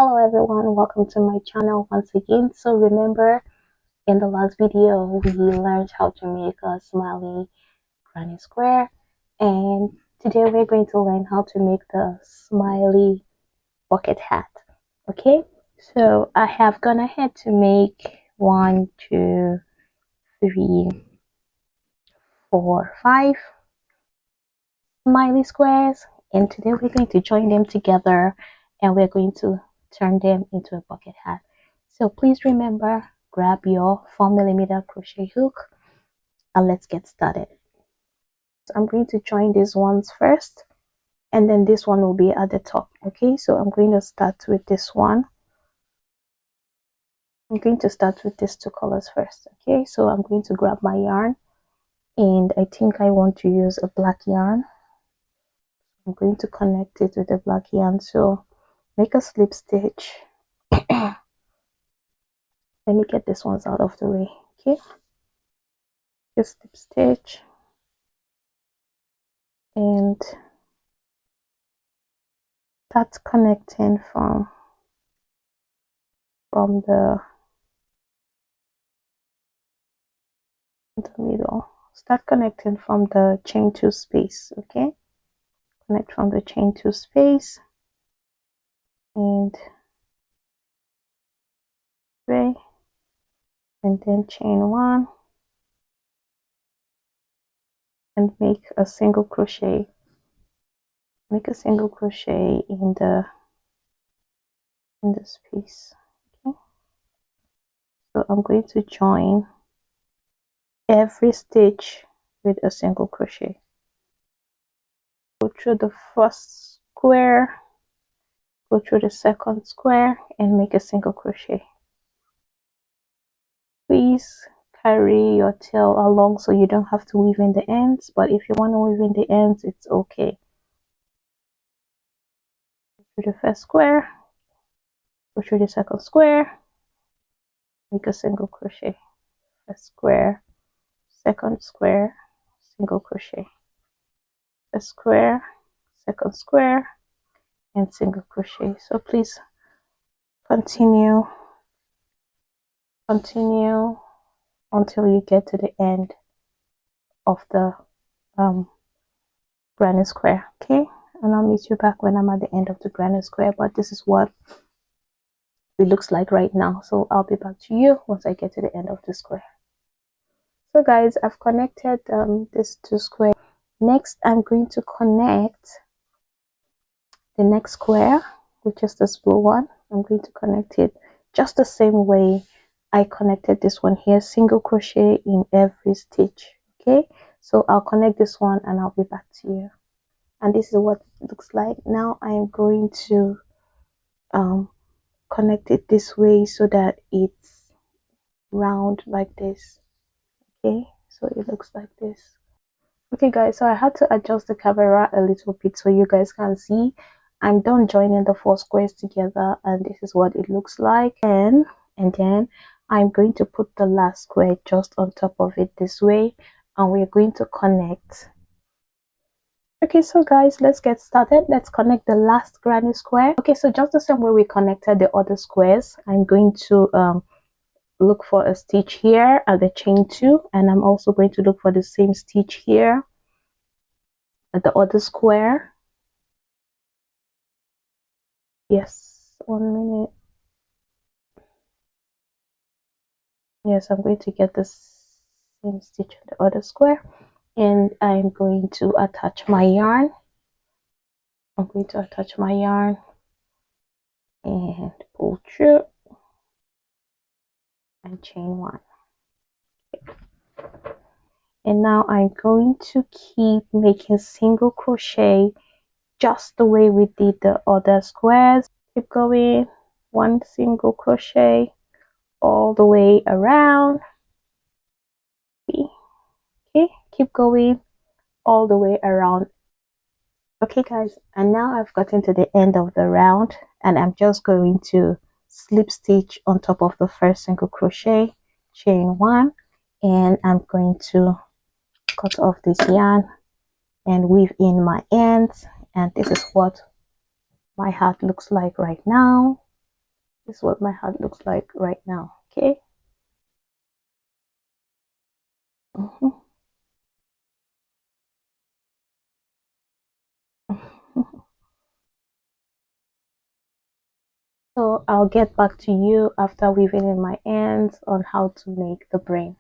Hello everyone, welcome to my channel once again. So remember, in the last video we learned how to make a smiley granny square, and today we're going to learn how to make the smiley bucket hat. Okay, so I have gone ahead to make 1 2 3 4 5 smiley squares, and today we're going to join them together and we're going to turn them into a bucket hat. So please remember, grab your 4mm crochet hook and let's get started. So I'm going to join these ones first, and then this one will be at the top. Okay, so I'm going to start with this one. I'm going to start with these 2 colors first. Okay, so I'm going to grab my yarn, and I think I want to use a black yarn. I'm going to connect it with a black yarn. So make a slip stitch. Let me get this ones out of the way. Okay, just slip stitch and start connecting from the middle. Start connecting from the chain 2 space. Okay, connect from the chain 2 space and 3, and then chain 1 and make a single crochet. Make a single crochet in the space. Okay, so I'm going to join every stitch with a single crochet. Go through the first square, go through the second square and make a single crochet. Please carry your tail along so you don't have to weave in the ends, but if you want to weave in the ends, it's okay. Go through the first square, go through the second square, make a single crochet. First square, second square, single crochet. First square, second square and single crochet. So please continue until you get to the end of the granny square. Okay, and I'll meet you back when I'm at the end of the granny square, but this is what it looks like right now. So I'll be back to you once I get to the end of the square. So guys, I've connected these 2 squares. Next I'm going to connect the next square, which is this blue one. I'm going to connect it just the same way I connected this one here, single crochet in every stitch. Okay, so I'll connect this one and I'll be back to you. And this is what it looks like. Now I am going to connect it this way so that it's round like this. Okay, so it looks like this. Okay guys, so I had to adjust the camera a little bit so you guys can see. I'm done joining the 4 squares together and this is what it looks like. And then I'm going to put the last square just on top of it this way, and we're going to connect. Okay, so guys, let's get started. Let's connect the last granny square. Okay, so just the same way we connected the other squares, I'm going to look for a stitch here at the chain 2, and I'm also going to look for the same stitch here at the other square. Yes, 1 minute. Yes, I'm going to get the same stitch on the other square, and I'm going to attach my yarn. I'm going to attach my yarn and pull through and chain 1. And now I'm going to keep making single crochet just the way we did the other squares. Keep going, 1 single crochet all the way around. Okay, keep going all the way around. Okay guys, and now I've gotten to the end of the round, and I'm just going to slip stitch on top of the first single crochet, chain 1, and I'm going to cut off this yarn and weave in my ends, and this is what my hat looks like right now. This is what my hat looks like right now. Okay. Mhm. So I'll get back to you after weaving in my ends on how to make the brain.